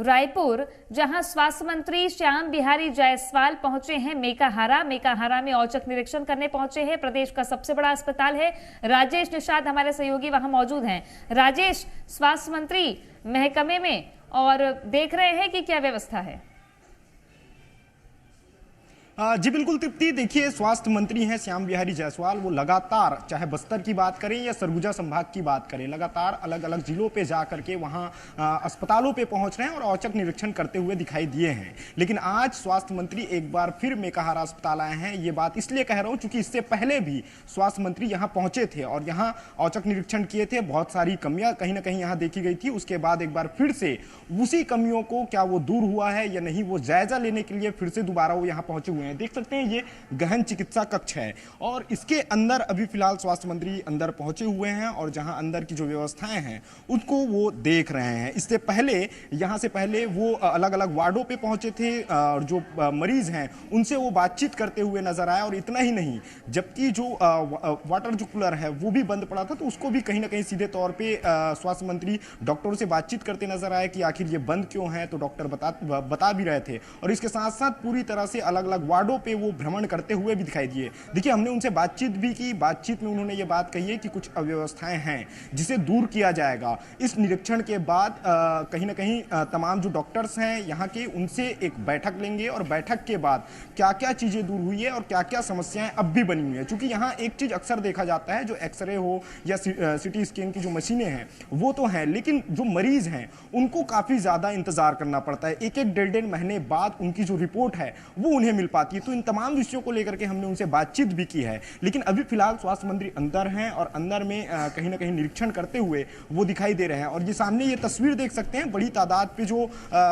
रायपुर, जहां स्वास्थ्य मंत्री श्याम बिहारी जायसवाल पहुंचे हैं मेकाहारा में औचक निरीक्षण करने पहुंचे हैं। प्रदेश का सबसे बड़ा अस्पताल है। राजेश निषाद हमारे सहयोगी वहां मौजूद हैं। राजेश, स्वास्थ्य मंत्री महकमे में और देख रहे हैं कि क्या व्यवस्था है? जी बिल्कुल तृप्ति, देखिए स्वास्थ्य मंत्री हैं श्याम बिहारी जायसवाल, वो लगातार चाहे बस्तर की बात करें या सरगुजा संभाग की बात करें, लगातार अलग अलग जिलों पे जा करके वहां अस्पतालों पे पहुंच रहे हैं और औचक निरीक्षण करते हुए दिखाई दिए हैं। लेकिन आज स्वास्थ्य मंत्री एक बार फिर मेकाहारा अस्पताल आए हैं। ये बात इसलिए कह रहा हूं क्योंकि इससे पहले भी स्वास्थ्य मंत्री यहाँ पहुंचे थे और यहाँ औचक निरीक्षण किए थे। बहुत सारी कमियां कहीं ना कहीं यहाँ देखी गई थी। उसके बाद एक बार फिर से उसी कमियों को क्या वो दूर हुआ है या नहीं, वो जायजा लेने के लिए फिर से दोबारा वो यहाँ पहुंचे हुए हैं। देख सकते हैं ये गहन चिकित्सा कक्ष है और इसके अंदर अभी फिलहाल स्वास्थ्य मंत्री अंदर पहुंचे हुए हैं और जहां अंदर की जो व्यवस्थाएं हैं उसको वो देख रहे हैं। इससे पहले यहां से पहले वो अलग अलग वार्डों पे पहुंचे थे और जो मरीज हैं उनसे वो बातचीत करते हुए नजर आए। और इतना ही नहीं, जबकि जो वाटर जो कूलर है वो भी बंद पड़ा था तो उसको भी कहीं ना कहीं सीधे तौर पे स्वास्थ्य मंत्री डॉक्टरों से बातचीत करते नजर आए कि आखिर ये बंद क्यों है, तो डॉक्टर बता भी रहे थे। और इसके साथ साथ पूरी तरह से अलग अलग वार्डों पे वो भ्रमण करते हुए भी दिखाई दिए। देखिए हमने उनसे बातचीत भी की, बातचीत में उन्होंने ये बात कही है कि कुछ अव्यवस्थाएं हैं जिसे दूर किया जाएगा। इस निरीक्षण के बाद कहीं ना कहीं तमाम जो डॉक्टर्स हैं यहाँ के उनसे एक बैठक लेंगे और बैठक के बाद क्या क्या चीजें दूर हुई है और क्या क्या समस्याएं अब भी बनी हुई है। क्योंकि यहाँ एक चीज अक्सर देखा जाता है, जो एक्सरे हो या सिटी स्कैन की जो मशीनें हैं वो तो हैं, लेकिन जो मरीज हैं उनको काफी ज्यादा इंतजार करना पड़ता है। एक एक डेढ़ महीने बाद उनकी जो रिपोर्ट है वो उन्हें मिल पाती है। तो इन तमाम विषयों को लेकर के हमने उनसे बातचीत भी की है। लेकिन अभी फिलहाल स्वास्थ्य मंत्री अंदर हैं और अंदर में कहीं ना कहीं निरीक्षण करते हुए वो दिखाई दे रहे हैं। और ये सामने ये तस्वीर देख सकते हैं, बड़ी तादाद पे जो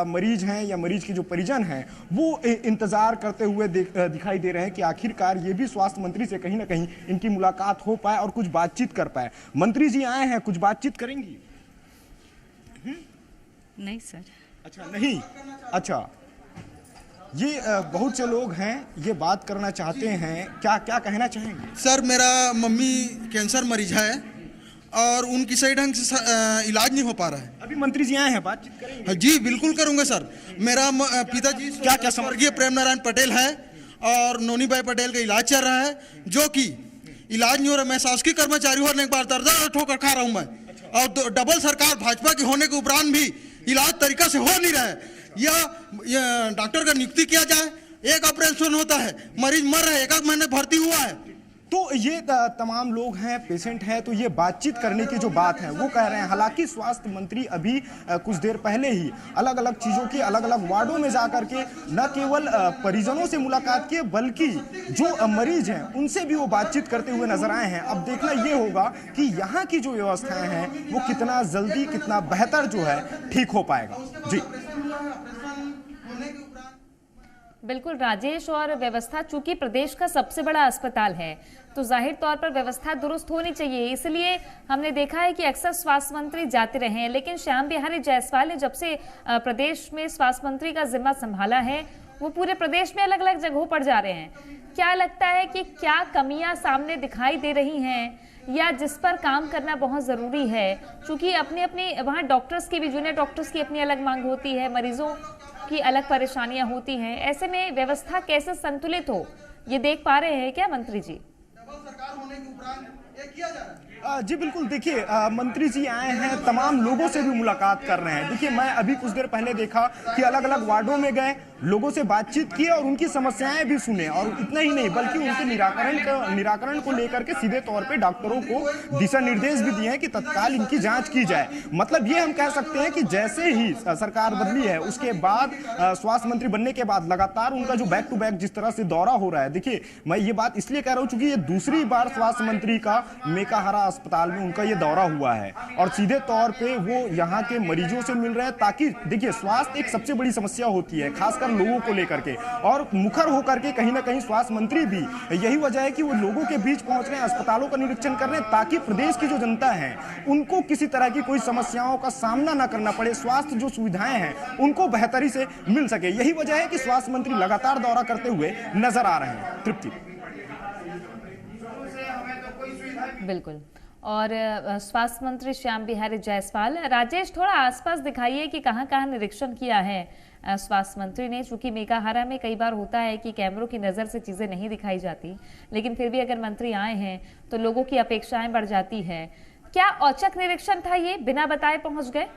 मरीज हैं या मरीज के जो परिजन हैं वो इंतजार करते हुए दिखाई दे रहे हैं कि आखिरकार ये भी स्वास्थ्य मंत्री से कहीं ना कहीं इनकी मुलाकात हो पाए और कुछ बातचीत कर पाए। मंत्री जी आए हैं, कुछ बातचीत करेंगी? नहीं सर। अच्छा नहीं, अच्छा ये बहुत से लोग हैं, ये बात करना चाहते हैं, क्या क्या कहना चाहेंगे? सर मेरा मम्मी कैंसर मरीज है और उनकी सही ढंग से इलाज नहीं हो पा रहा है। अभी मंत्री जी आए हैं, बातचीत करेंगे? जी बिल्कुल करूंगा सर। मेरा पिताजी क्या स्वर्गीय प्रेम नारायण पटेल है और नोनी भाई पटेल का इलाज चल रहा है, जो कि इलाज नहीं हो रहा। मैं शासकीय कर्मचारी होने के बाद दर्जा ठोकर खा रहा हूँ मैं, और डबल सरकार भाजपा के होने के उपरांत भी इलाज तरीका से हो नहीं रहा है। या डॉक्टर का नियुक्ति किया जाए, एक ऑपरेशन होता है, मरीज मर रहा है, एक महीने भर्ती हुआ है। तो ये तमाम लोग हैं, पेशेंट हैं, तो ये बातचीत करने की जो बात है वो कह रहे हैं। हालांकि स्वास्थ्य मंत्री अभी कुछ देर पहले ही अलग अलग चीज़ों के अलग अलग वार्डों में जाकर के न केवल परिजनों से मुलाकात की बल्कि जो मरीज हैं उनसे भी वो बातचीत करते हुए नजर आए हैं। अब देखना ये होगा कि यहाँ की जो व्यवस्थाएं हैं वो कितना जल्दी, कितना बेहतर जो है ठीक हो पाएगा। जी बिल्कुल राजेश, और व्यवस्था चूंकि प्रदेश का सबसे बड़ा अस्पताल है तो जाहिर तौर पर व्यवस्था दुरुस्त होनी चाहिए। इसलिए हमने देखा है कि अक्सर स्वास्थ्य मंत्री जाते रहे हैं, लेकिन श्याम बिहारी जायसवाल ने जब से प्रदेश में स्वास्थ्य मंत्री का जिम्मा संभाला है वो पूरे प्रदेश में अलग अलग जगहों पर जा रहे हैं। क्या लगता है कि क्या कमियां सामने दिखाई दे रही हैं या जिस पर काम करना बहुत ज़रूरी है? चूँकि अपनी अपनी वहाँ डॉक्टर्स की भी, जूनियर डॉक्टर्स की अपनी अलग मांग होती है, मरीजों की अलग परेशानियां होती हैं। ऐसे में व्यवस्था कैसे संतुलित हो, ये देख पा रहे हैं क्या मंत्री जी? सरकार होने के उपरांत ये किया जा रहा है। जी बिल्कुल, देखिए मंत्री जी आए हैं, तमाम लोगों से भी मुलाकात कर रहे हैं। देखिए मैं अभी कुछ देर पहले देखा कि अलग अलग वार्डों में गए, लोगों से बातचीत की और उनकी समस्याएं भी सुने। और इतना ही नहीं बल्कि उनके निराकरण को लेकर के सीधे तौर पे डॉक्टरों को दिशा निर्देश भी दिए हैं कि तत्काल इनकी जांच की जाए। मतलब ये हम कह सकते हैं कि जैसे ही सरकार बदली है उसके बाद स्वास्थ्य मंत्री बनने के बाद लगातार उनका जो बैक टू बैक जिस तरह से दौरा हो रहा है। देखिए मैं ये बात इसलिए कह रहा हूँ क्योंकि ये दूसरी बार स्वास्थ्य मंत्री का मेकाहारा अस्पताल में उनका ये दौरा हुआ है और सीधे तौर पे वो यहाँ के मरीजों से मिल रहे हैं। ताकि देखिए स्वास्थ्य एक सबसे बड़ी समस्या होती है खासकर लोगों को लेकर के, और मुखर होकर के कहीं ना कहीं स्वास्थ्य मंत्री भी यही वजह है कि वो लोगों के बीच पहुंच रहे हैं, अस्पतालों का निरीक्षण कर रहे हैं ताकि प्रदेश की जो जनता है उनको किसी तरह की कोई समस्याओं का सामना ना करना पड़े, स्वास्थ्य जो सुविधाएं हैं उनको बेहतरी से मिल सके। यही वजह है कि स्वास्थ्य मंत्री लगातार दौरा करते हुए नजर आ रहे हैं। तृप्ति। बिल्कुल, और स्वास्थ्य मंत्री श्याम बिहारी जायसवाल। राजेश, थोड़ा आसपास दिखाइए कि कहाँ कहाँ निरीक्षण किया है स्वास्थ्य मंत्री ने, चूंकि मेकाहारा में कई बार होता है कि कैमरों की नज़र से चीज़ें नहीं दिखाई जाती, लेकिन फिर भी अगर मंत्री आए हैं तो लोगों की अपेक्षाएं बढ़ जाती है। क्या औचक निरीक्षण था ये, बिना बताए पहुंच गए?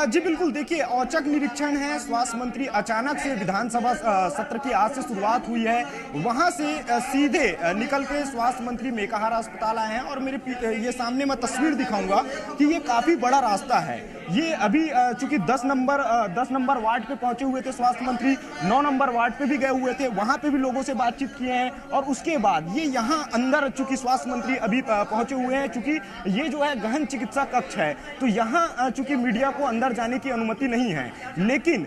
जी बिल्कुल, देखिए औचक निरीक्षण है। स्वास्थ्य मंत्री अचानक से विधानसभा सत्र की आज से शुरुआत हुई है, वहां से सीधे निकल के स्वास्थ्य मंत्री मेकाहारा अस्पताल आए हैं। और मेरे ये सामने मैं तस्वीर दिखाऊंगा कि ये काफी बड़ा रास्ता है। ये अभी चूंकि 10 नंबर वार्ड पे पहुंचे हुए थे स्वास्थ्य मंत्री, 9 नंबर वार्ड पे भी गए हुए थे, वहां पे भी लोगों से बातचीत किए हैं। और उसके बाद ये यहाँ अंदर चूंकि स्वास्थ्य मंत्री अभी पहुंचे हुए हैं, चूंकि ये जो है गहन चिकित्सा कक्ष है, तो यहाँ चूंकि मीडिया को अंदर जाने की अनुमति नहीं है। लेकिन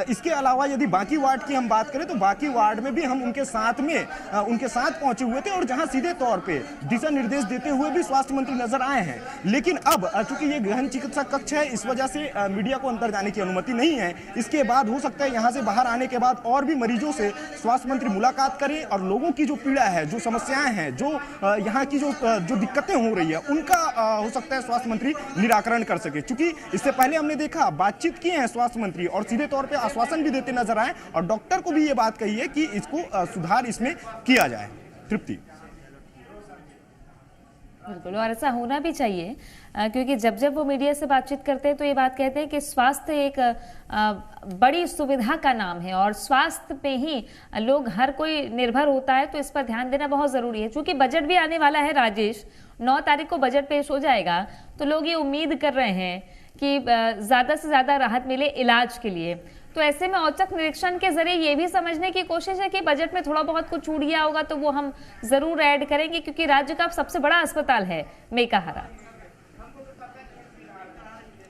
इसके अलावा यदि बाकी वार्ड की हम बात करें तो बाकी वार्ड में भी हम उनके साथ पहुंचे हुए थे, और जहां सीधे तौर पे दिशा निर्देश देते हुए भी स्वास्थ्य मंत्री नजर आए हैं। लेकिन अब चूंकि ये गहन चिकित्सा कक्ष है, इस वजह से मीडिया को अंदर जाने की अनुमति नहीं है। इसके बाद हो सकता है यहां से बाहर आने के बाद और भी मरीजों से स्वास्थ्य मंत्री मुलाकात करें और लोगों की जो पीड़ा है, जो समस्याएं हैं, जो यहाँ की जो दिक्कतें हो रही है, उनका हो सकता है स्वास्थ्य मंत्री निराकरण कर सके। चूंकि इससे पहले हमने देखा बातचीत किए हैं स्वास्थ्य मंत्री और सीधे तौर पे आश्वासन भी देते नजर आए, और डॉक्टर को भी ये बात कही है कि इसको सुधार इसमें किया जाए। तृप्ति। बिल्कुल, और ऐसा होना भी चाहिए, क्योंकि जब जब वो मीडिया से बातचीत करते हैं तो ये बात कहते हैं कि स्वास्थ्य एक बड़ी सुविधा का नाम है और स्वास्थ्य पे ही लोग हर कोई निर्भर होता है, तो इस पर ध्यान देना बहुत ज़रूरी है। क्योंकि बजट भी आने वाला है राजेश, 9 तारीख को बजट पेश हो जाएगा, तो लोग ये उम्मीद कर रहे हैं कि ज़्यादा से ज़्यादा राहत मिले इलाज के लिए। तो ऐसे में औचक निरीक्षण के जरिए ये भी समझने की कोशिश है कि बजट में थोड़ा बहुत कुछ छूट गया होगा तो वो हम जरूर ऐड करेंगे, क्योंकि राज्य का सबसे बड़ा अस्पताल है मेकाहारा।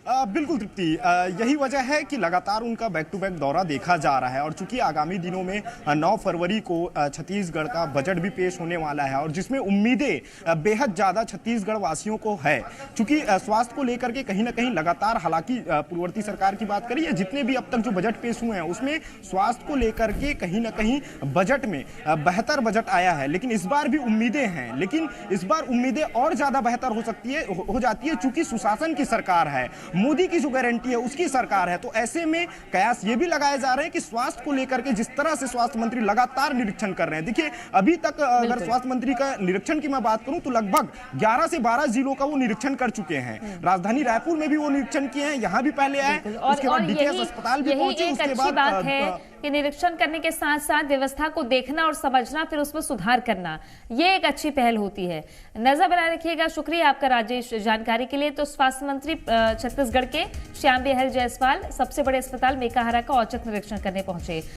बिल्कुल तृप्ति, यही वजह है कि लगातार उनका बैक टू बैक दौरा देखा जा रहा है। और चूंकि आगामी दिनों में 9 फरवरी को छत्तीसगढ़ का बजट भी पेश होने वाला है, और जिसमें उम्मीदें बेहद ज़्यादा छत्तीसगढ़ वासियों को है। चूंकि स्वास्थ्य को लेकर के कहीं ना कहीं लगातार, हालांकि पूर्ववर्ती सरकार की बात करिए, जितने भी अब तक जो बजट पेश हुए हैं उसमें स्वास्थ्य को लेकर के कहीं ना कहीं बजट में बेहतर बजट आया है। लेकिन इस बार भी उम्मीदें हैं, लेकिन इस बार उम्मीदें और ज़्यादा बेहतर हो जाती है चूंकि सुशासन की सरकार है, मोदी की जो गारंटी है उसकी सरकार है। तो ऐसे में कयास ये भी लगाए जा रहे हैं कि स्वास्थ्य को लेकर के जिस तरह से स्वास्थ्य मंत्री लगातार निरीक्षण कर रहे हैं, देखिए अभी तक अगर स्वास्थ्य मंत्री का निरीक्षण की मैं बात करूं तो लगभग 11 से 12 जिलों का वो निरीक्षण कर चुके हैं। राजधानी रायपुर में भी वो निरीक्षण किए हैं, यहाँ भी पहले आए, उसके बाद डीटीएस अस्पताल भी पहुंचे। उसके बाद कि निरीक्षण करने के साथ साथ व्यवस्था को देखना और समझना, फिर उसमें सुधार करना, ये एक अच्छी पहल होती है। नजर बनाए रखिएगा। शुक्रिया आपका राजेश जानकारी के लिए। तो स्वास्थ्य मंत्री छत्तीसगढ़ के श्याम बिहारी जायसवाल सबसे बड़े अस्पताल मेकाहारा का औचक निरीक्षण करने पहुंचे।